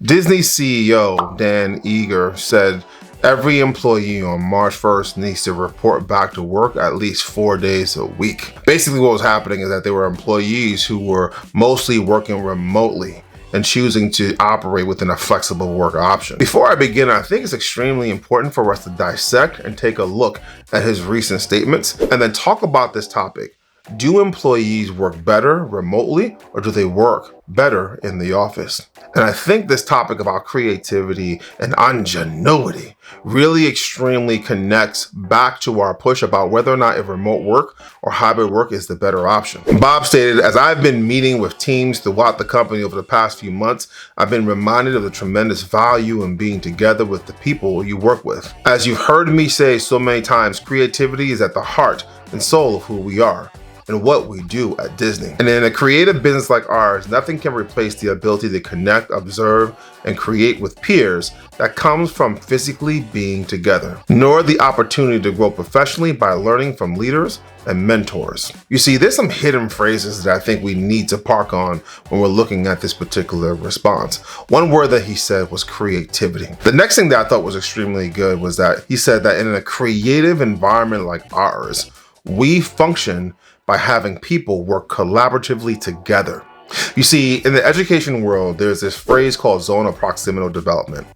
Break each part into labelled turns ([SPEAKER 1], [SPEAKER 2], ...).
[SPEAKER 1] Disney CEO Dan Iger said every employee on March 1st needs to report back to work at least 4 days a week. Basically, what was happening is that there were employees who were mostly working remotely and choosing to operate within a flexible work option. Before I begin, I think it's extremely important for us to dissect and take a look at his recent statements and then talk about this topic. Do employees work better remotely, or do they work better in the office? And I think this topic about creativity and ingenuity really extremely connects back to our push about whether or not if remote work or hybrid work is the better option. Bob stated, as I've been meeting with teams throughout the company over the past few months, I've been reminded of the tremendous value in being together with the people you work with. As you've heard me say so many times, creativity is at the heart and soul of who we are and what we do at Disney. And in a creative business like ours, nothing can replace the ability to connect, observe, and create with peers that comes from physically being together, nor the opportunity to grow professionally by learning from leaders and mentors. You see, there's some hidden phrases that I think we need to park on when we're looking at this particular response. One word that he said was creativity. The next thing that I thought was extremely good was that he said that in a creative environment like ours, we function by having people work collaboratively together. You see, in the education world, there's this phrase called zone of proximal development.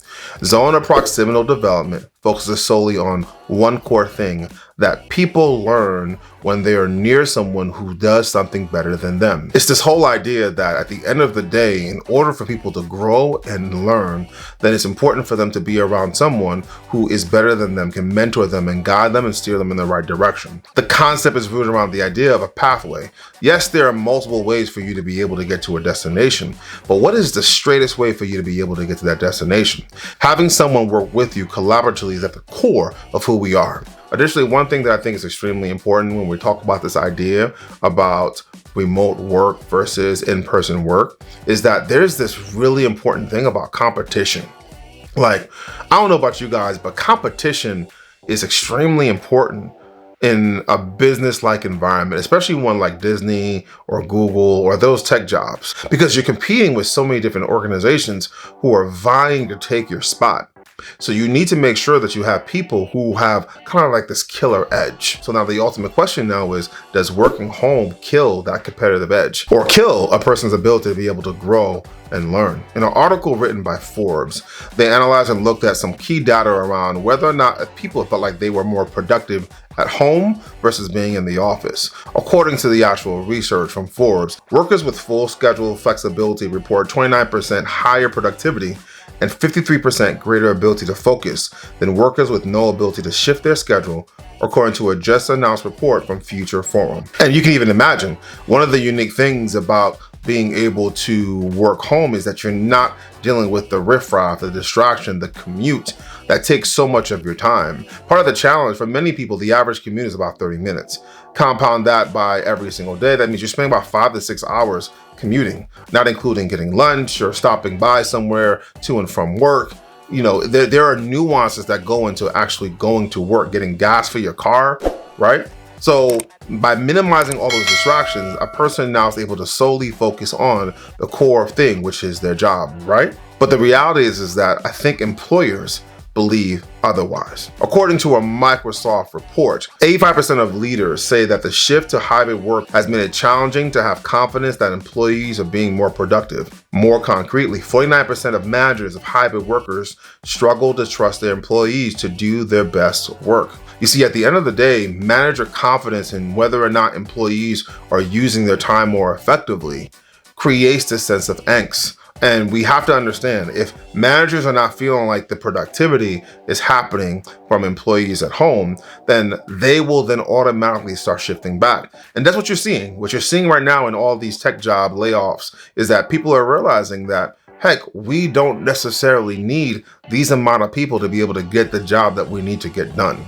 [SPEAKER 1] Zone of proximal development focuses solely on one core thing that people learn when they are near someone who does something better than them. It's this whole idea that at the end of the day, in order for people to grow and learn, then it's important for them to be around someone who is better than them, can mentor them and guide them and steer them in the right direction. The concept is rooted around the idea of a pathway. Yes, there are multiple ways for you to be able to get to a destination, but what is the straightest way for you to be able to get to that destination? Having someone work with you collaboratively is at the core of who we are. Additionally, one thing that I think is extremely important when we talk about this idea about remote work versus in-person work is that there's this really important thing about competition. Like, I don't know about you guys, but competition is extremely important in a business-like environment, especially one like Disney or Google or those tech jobs, because you're competing with so many different organizations who are vying to take your spot. So you need to make sure that you have people who have kind of like this killer edge. So now the ultimate question now is, does working home kill that competitive edge or kill a person's ability to be able to grow and learn? In an article written by Forbes, they analyzed and looked at some key data around whether or not people felt like they were more productive at home versus being in the office. According to the actual research from Forbes, workers with full schedule flexibility report 29% higher productivity and 53% greater ability to focus than workers with no ability to shift their schedule, according to a just announced report from Future Forum. And you can even imagine, one of the unique things about being able to work home is that you're not dealing with the riffraff, the distraction, the commute that takes so much of your time. Part of the challenge for many people, the average commute is about 30 minutes. Compound that by every single day, that means you're spending about 5 to 6 hours commuting, not including getting lunch or stopping by somewhere to and from work. You know, there are nuances that go into actually going to work, getting gas for your car, right? So by minimizing all those distractions, a person now is able to solely focus on the core thing, which is their job, right? But the reality is that I think employers believe otherwise. According to a Microsoft report, 85% of leaders say that the shift to hybrid work has made it challenging to have confidence that employees are being more productive. More concretely, 49% of managers of hybrid workers struggle to trust their employees to do their best work. You see, at the end of the day, manager confidence in whether or not employees are using their time more effectively creates this sense of angst. And we have to understand, if managers are not feeling like the productivity is happening from employees at home, then they will then automatically start shifting back. And that's what you're seeing. What you're seeing right now in all these tech job layoffs is that people are realizing that, heck, we don't necessarily need these amount of people to be able to get the job that we need to get done.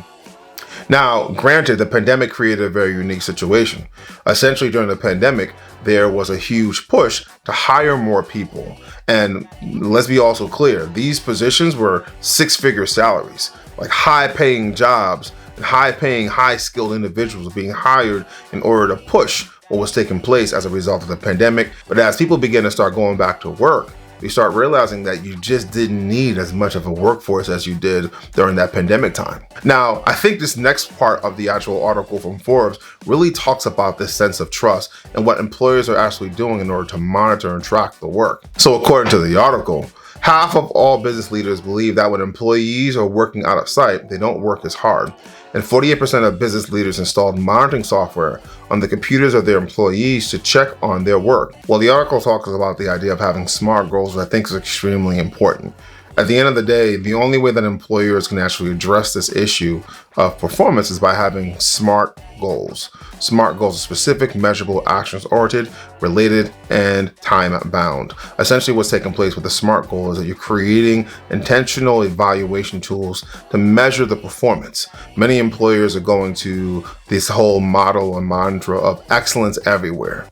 [SPEAKER 1] Now, granted, the pandemic created a very unique situation. Essentially, during the pandemic, there was a huge push to hire more people. And let's be also clear, these positions were 6-figure salaries, like high-paying jobs and high-paying, high-skilled individuals being hired in order to push what was taking place as a result of the pandemic. But as people began to start going back to work, you start realizing that you just didn't need as much of a workforce as you did during that pandemic time. Now, I think this next part of the actual article from Forbes really talks about this sense of trust and what employers are actually doing in order to monitor and track the work. So according to the article, half of all business leaders believe that when employees are working out of sight, they don't work as hard. And 48% of business leaders installed monitoring software on the computers of their employees to check on their work. Well, the article talks about the idea of having SMART goals, which I think is extremely important. At the end of the day, the only way that employers can actually address this issue of performance is by having SMART goals. SMART goals are specific, measurable, actions-oriented, related, and time-bound. Essentially, what's taking place with the SMART goal is that you're creating intentional evaluation tools to measure the performance. Many employers are going to this whole model and mantra of excellence everywhere.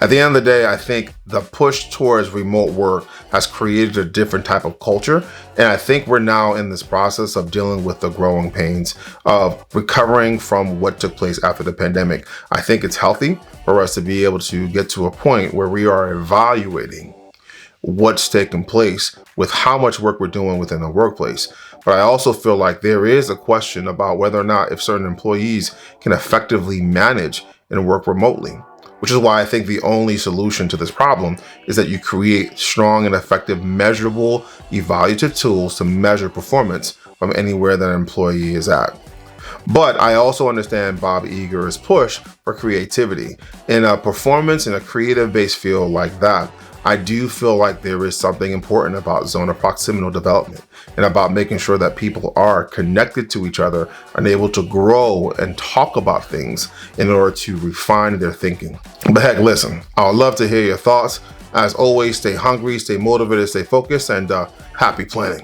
[SPEAKER 1] At the end of the day, I think the push towards remote work has created a different type of culture. And I think we're now in this process of dealing with the growing pains of recovering from what took place after the pandemic. I think it's healthy for us to be able to get to a point where we are evaluating what's taking place with how much work we're doing within the workplace. But I also feel like there is a question about whether or not if certain employees can effectively manage and work remotely. Which is why I think the only solution to this problem is that you create strong and effective measurable evaluative tools to measure performance from anywhere that an employee is at. But I also understand Bob Iger's push for creativity. In a performance in a creative-based field like that, I do feel like there is something important about zone of proximal development and about making sure that people are connected to each other and able to grow and talk about things in order to refine their thinking. But heck, listen, I would love to hear your thoughts. As always, stay hungry, stay motivated, stay focused, and happy planning.